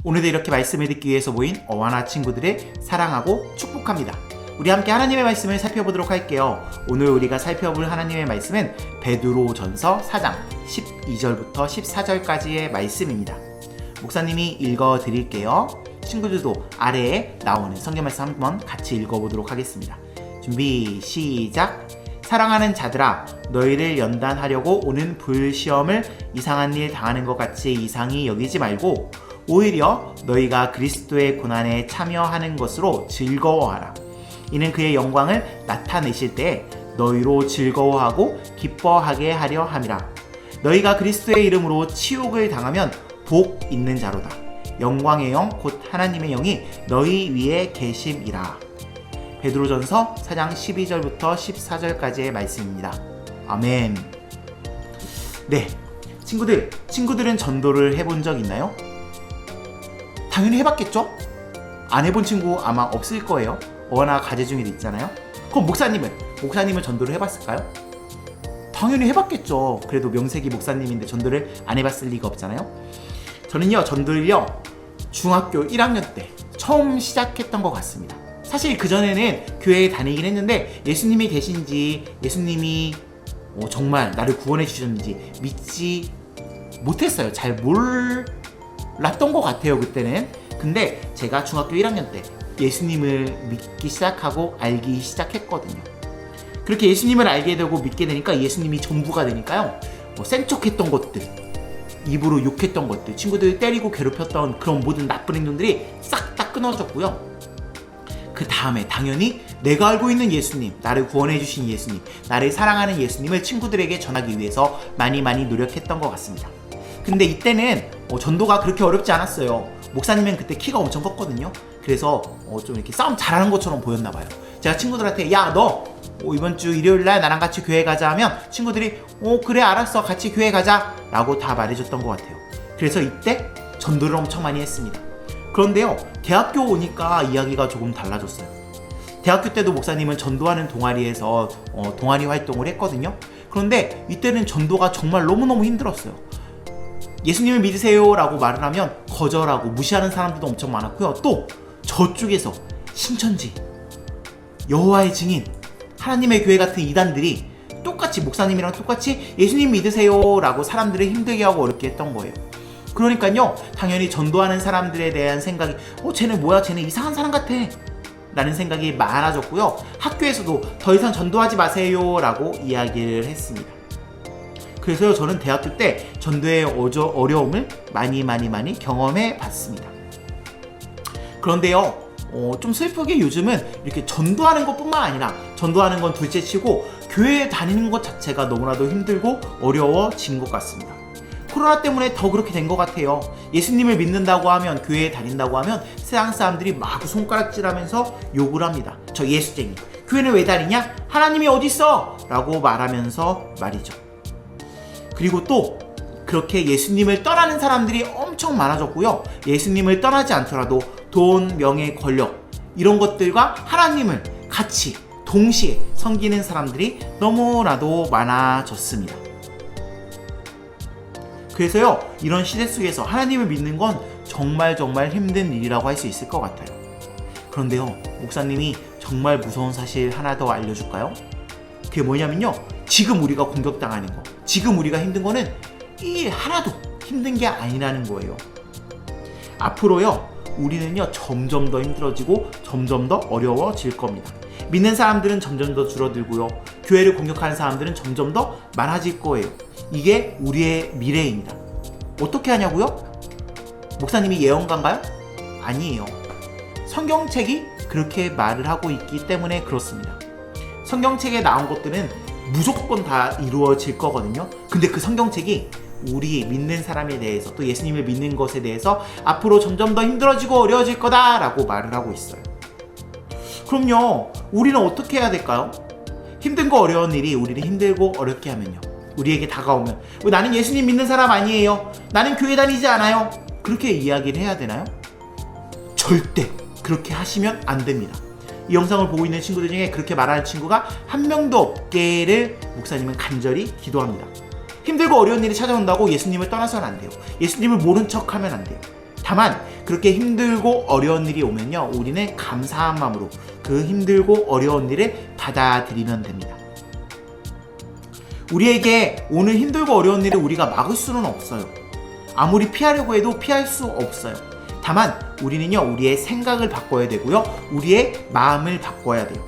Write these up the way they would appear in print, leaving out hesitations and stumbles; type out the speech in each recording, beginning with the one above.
오늘도 이렇게 말씀을 듣기 위해서 모인 어와나 친구들을 사랑하고 축복합니다. 우리 함께 하나님의 말씀을 살펴보도록 할게요. 오늘 우리가 살펴볼 하나님의 말씀은 베드로전서 4장 12절부터 14절까지의 말씀입니다. 목사님이 읽어드릴게요. 친구들도 아래에 나오는 성경 말씀 한번 같이 읽어보도록 하겠습니다. 준비 시작. 사랑하는 자들아, 너희를 연단하려고 오는 불시험을 이상한 일 당하는 것 같이 이상히 여기지 말고 오히려 너희가 그리스도의 고난에 참여하는 것으로 즐거워하라. 이는 그의 영광을 나타내실 때에 너희로 즐거워하고 기뻐하게 하려 함이라. 너희가 그리스도의 이름으로 치욕을 당하면 복 있는 자로다. 영광의 영 곧 하나님의 영이 너희 위에 계심이라. 베드로전서 4장 12절부터 14절까지의 말씀입니다. 아멘. 네, 친구들은 전도를 해본 적 있나요? 당연히 해봤겠죠? 안 해본 친구 아마 없을 거예요. 어나 가제 중에도 있잖아요. 그럼 목사님은 전도를 해봤을까요? 당연히 해봤겠죠. 그래도 명색이 목사님인데 전도를 안 해봤을 리가 없잖아요. 저는요, 전도를요, 중학교 1학년 때 처음 시작했던 것 같습니다. 사실 그전에는 교회에 다니긴 했는데 예수님이 계신지, 예수님이 정말 나를 구원해 주셨는지 믿지 못했어요. 잘 몰랐던 것 같아요, 그때는. 근데 제가 중학교 1학년 때 예수님을 믿기 시작하고 알기 시작했거든요. 그렇게 예수님을 알게 되고 믿게 되니까 예수님이 전부가 되니까요, 센 척했던 것들, 입으로 욕했던 것들, 친구들 때리고 괴롭혔던 그런 모든 나쁜 행동들이 싹 다 끊어졌고요. 그 다음에 당연히 내가 알고 있는 예수님, 나를 구원해 주신 예수님, 나를 사랑하는 예수님을 친구들에게 전하기 위해서 많이 노력했던 것 같습니다. 근데 이때는 전도가 그렇게 어렵지 않았어요. 목사님은 그때 키가 엄청 컸거든요. 그래서 좀 이렇게 싸움 잘하는 것처럼 보였나 봐요. 제가 친구들한테 야, 너 이번 주 일요일날 나랑 같이 교회 가자 하면 친구들이 그래 알았어, 같이 교회 가자 라고 다 말해줬던 것 같아요. 그래서 이때 전도를 엄청 많이 했습니다. 그런데요, 대학교 오니까 이야기가 조금 달라졌어요. 대학교 때도 목사님은 전도하는 동아리에서 동아리 활동을 했거든요. 그런데 이때는 전도가 정말 너무너무 힘들었어요. 예수님을 믿으세요 라고 말을 하면 거절하고 무시하는 사람들도 엄청 많았고요. 또 저쪽에서 신천지, 여호와의 증인, 하나님의 교회 같은 이단들이 똑같이 목사님이랑 똑같이 예수님 믿으세요 라고 사람들을 힘들게 하고 어렵게 했던 거예요. 그러니까요, 당연히 전도하는 사람들에 대한 생각이 쟤는 뭐야, 쟤는 이상한 사람 같아 라는 생각이 많아졌고요. 학교에서도 더 이상 전도하지 마세요 라고 이야기를 했습니다. 그래서 저는 대학교 때 전도의 어려움을 많이 경험해 봤습니다. 그런데요, 좀 슬프게 요즘은 이렇게 전도하는 것뿐만 아니라 전도하는 건 둘째치고 교회에 다니는 것 자체가 너무나도 힘들고 어려워진 것 같습니다. 코로나 때문에 더 그렇게 된 것 같아요. 예수님을 믿는다고 하면, 교회에 다닌다고 하면 세상 사람들이 마구 손가락질하면서 욕을 합니다. 저 예수쟁이, 교회는 왜 다니냐? 하나님이 어딨어? 라고 말하면서 말이죠. 그리고 또 그렇게 예수님을 떠나는 사람들이 엄청 많아졌고요. 예수님을 떠나지 않더라도 돈, 명예, 권력 이런 것들과 하나님을 같이 동시에 섬기는 사람들이 너무나도 많아졌습니다. 그래서요, 이런 시대 속에서 하나님을 믿는 건 정말 힘든 일이라고 할 수 있을 것 같아요. 그런데요, 목사님이 정말 무서운 사실 하나 더 알려줄까요? 그게 뭐냐면요, 지금 우리가 공격당하는 거, 지금 우리가 힘든 거는 이 하나도 힘든 게 아니라는 거예요. 앞으로요, 우리는요 점점 더 힘들어지고 점점 더 어려워질 겁니다. 믿는 사람들은 점점 더 줄어들고요, 교회를 공격하는 사람들은 점점 더 많아질 거예요. 이게 우리의 미래입니다. 어떻게 하냐고요? 목사님이 예언가인가요? 아니에요. 성경책이 그렇게 말을 하고 있기 때문에 그렇습니다. 성경책에 나온 것들은 무조건 다 이루어질 거거든요. 근데 그 성경책이 우리 믿는 사람에 대해서, 또 예수님을 믿는 것에 대해서 앞으로 점점 더 힘들어지고 어려워질 거다 라고 말을 하고 있어요. 그럼요, 우리는 어떻게 해야 될까요? 힘든 거 어려운 일이 우리를 힘들고 어렵게 하면요, 우리에게 다가오면 나는 예수님 믿는 사람 아니에요, 나는 교회 다니지 않아요, 그렇게 이야기를 해야 되나요? 절대 그렇게 하시면 안 됩니다. 이 영상을 보고 있는 친구들 중에 그렇게 말하는 친구가 한 명도 없기를 목사님은 간절히 기도합니다. 힘들고 어려운 일이 찾아온다고 예수님을 떠나서는 안 돼요. 예수님을 모른 척하면 안 돼요. 다만 그렇게 힘들고 어려운 일이 오면요, 우리는 감사한 마음으로 그 힘들고 어려운 일을 받아들이면 됩니다. 우리에게 오늘 힘들고 어려운 일을 우리가 막을 수는 없어요. 아무리 피하려고 해도 피할 수 없어요. 다만 우리는요, 우리의 생각을 바꿔야 되고요, 우리의 마음을 바꿔야 돼요.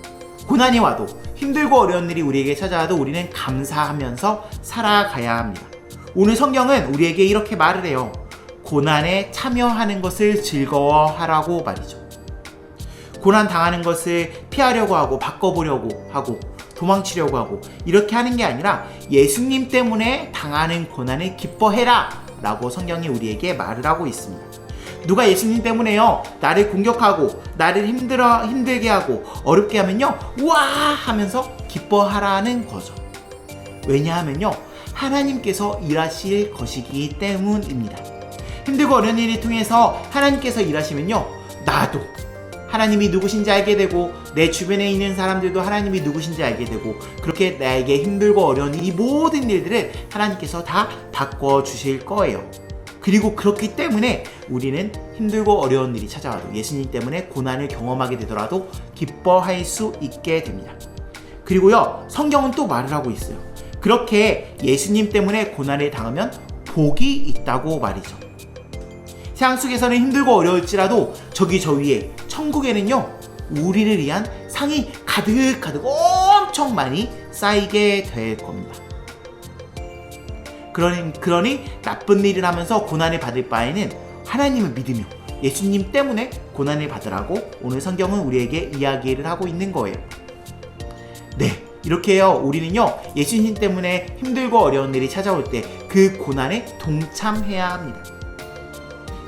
고난이 와도 힘들고 어려운 일이 우리에게 찾아와도 우리는 감사하면서 살아가야 합니다. 오늘 성경은 우리에게 이렇게 말을 해요. 고난에 참여하는 것을 즐거워하라고 말이죠. 고난 당하는 것을 피하려고 하고 바꿔보려고 하고 도망치려고 하고 이렇게 하는 게 아니라 예수님 때문에 당하는 고난을 기뻐해라 라고 성경이 우리에게 말을 하고 있습니다. 누가 예수님 때문에요, 나를 공격하고 나를 힘들게 하고 어렵게 하면요, 우와 하면서 기뻐하라는 거죠. 왜냐하면요, 하나님께서 일하실 것이기 때문입니다. 힘들고 어려운 일을 통해서 하나님께서 일하시면요, 나도 하나님이 누구신지 알게 되고 내 주변에 있는 사람들도 하나님이 누구신지 알게 되고 그렇게 나에게 힘들고 어려운 이 모든 일들을 하나님께서 다 바꿔주실 거예요. 그리고 그렇기 때문에 우리는 힘들고 어려운 일이 찾아와도 예수님 때문에 고난을 경험하게 되더라도 기뻐할 수 있게 됩니다. 그리고요, 성경은 또 말을 하고 있어요. 그렇게 예수님 때문에 고난을 당하면 복이 있다고 말이죠. 세상 속에서는 힘들고 어려울지라도 저기 저 위에 천국에는요, 우리를 위한 상이 가득가득 엄청 많이 쌓이게 될 겁니다. 그러니 나쁜 일을 하면서 고난을 받을 바에는 하나님을 믿으며 예수님 때문에 고난을 받으라고 오늘 성경은 우리에게 이야기를 하고 있는 거예요. 네, 이렇게 해요, 우리는요, 예수님 때문에 힘들고 어려운 일이 찾아올 때 그 고난에 동참해야 합니다.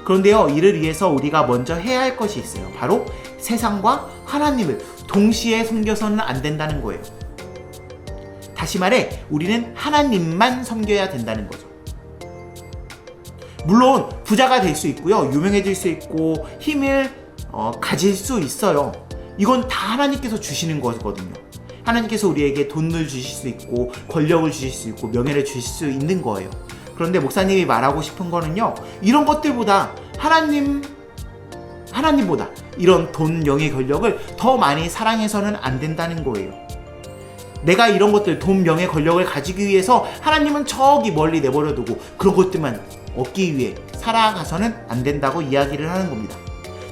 그런데요, 이를 위해서 우리가 먼저 해야 할 것이 있어요. 바로 세상과 하나님을 동시에 섬겨서는 안 된다는 거예요. 다시 말해, 우리는 하나님만 섬겨야 된다는 거죠. 물론 부자가 될 수 있고요, 유명해질 수 있고 힘을 가질 수 있어요. 이건 다 하나님께서 주시는 거거든요. 하나님께서 우리에게 돈을 주실 수 있고 권력을 주실 수 있고 명예를 주실 수 있는 거예요. 그런데 목사님이 말하고 싶은 거는요, 이런 것들보다 하나님보다 이런 돈, 명예, 권력을 더 많이 사랑해서는 안 된다는 거예요. 내가 이런 것들, 돈, 명예, 권력을 가지기 위해서 하나님은 저기 멀리 내버려두고 그런 것들만 얻기 위해 살아가서는 안 된다고 이야기를 하는 겁니다.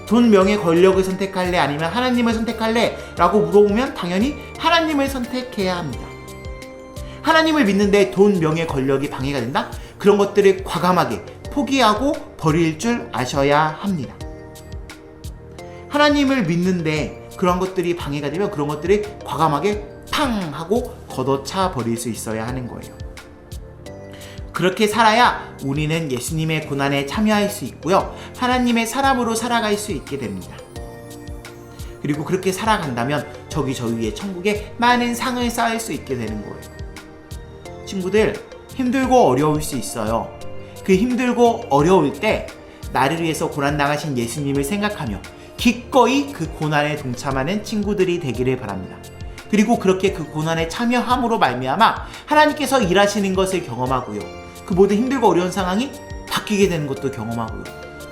돈, 명예, 권력을 선택할래? 아니면 하나님을 선택할래? 라고 물어보면 당연히 하나님을 선택해야 합니다. 하나님을 믿는데 돈, 명예, 권력이 방해가 된다? 그런 것들을 과감하게 포기하고 버릴 줄 아셔야 합니다. 하나님을 믿는데 그런 것들이 방해가 되면 그런 것들을 과감하게 팡 하고 걷어차 버릴 수 있어야 하는 거예요. 그렇게 살아야 우리는 예수님의 고난에 참여할 수 있고요, 하나님의 사람으로 살아갈 수 있게 됩니다. 그리고 그렇게 살아간다면 저기 저 위에 천국에 많은 상을 쌓을 수 있게 되는 거예요. 친구들, 힘들고 어려울 수 있어요. 그 힘들고 어려울 때 나를 위해서 고난당하신 예수님을 생각하며 기꺼이 그 고난에 동참하는 친구들이 되기를 바랍니다. 그리고 그렇게 그 고난에 참여함으로 말미암아 하나님께서 일하시는 것을 경험하고요, 그 모든 힘들고 어려운 상황이 바뀌게 되는 것도 경험하고요,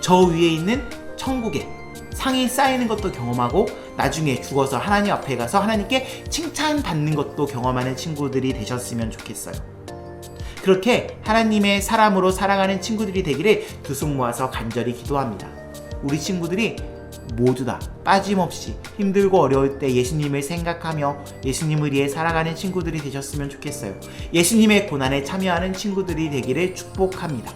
저 위에 있는 천국에 상이 쌓이는 것도 경험하고 나중에 죽어서 하나님 앞에 가서 하나님께 칭찬받는 것도 경험하는 친구들이 되셨으면 좋겠어요. 그렇게 하나님의 사람으로 살아가는 친구들이 되기를 두 손 모아서 간절히 기도합니다. 우리 친구들이 모두 다 빠짐없이 힘들고 어려울 때 예수님을 생각하며 예수님을 위해 살아가는 친구들이 되셨으면 좋겠어요. 예수님의 고난에 참여하는 친구들이 되기를 축복합니다.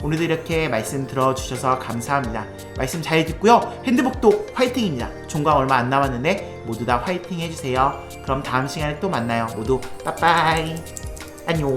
오늘도 이렇게 말씀 들어주셔서 감사합니다. 말씀 잘 듣고요, 핸드북도 화이팅입니다. 종강 얼마 안 남았는데 모두 다 화이팅 해주세요. 그럼 다음 시간에 또 만나요. 모두 빠빠이, 안녕.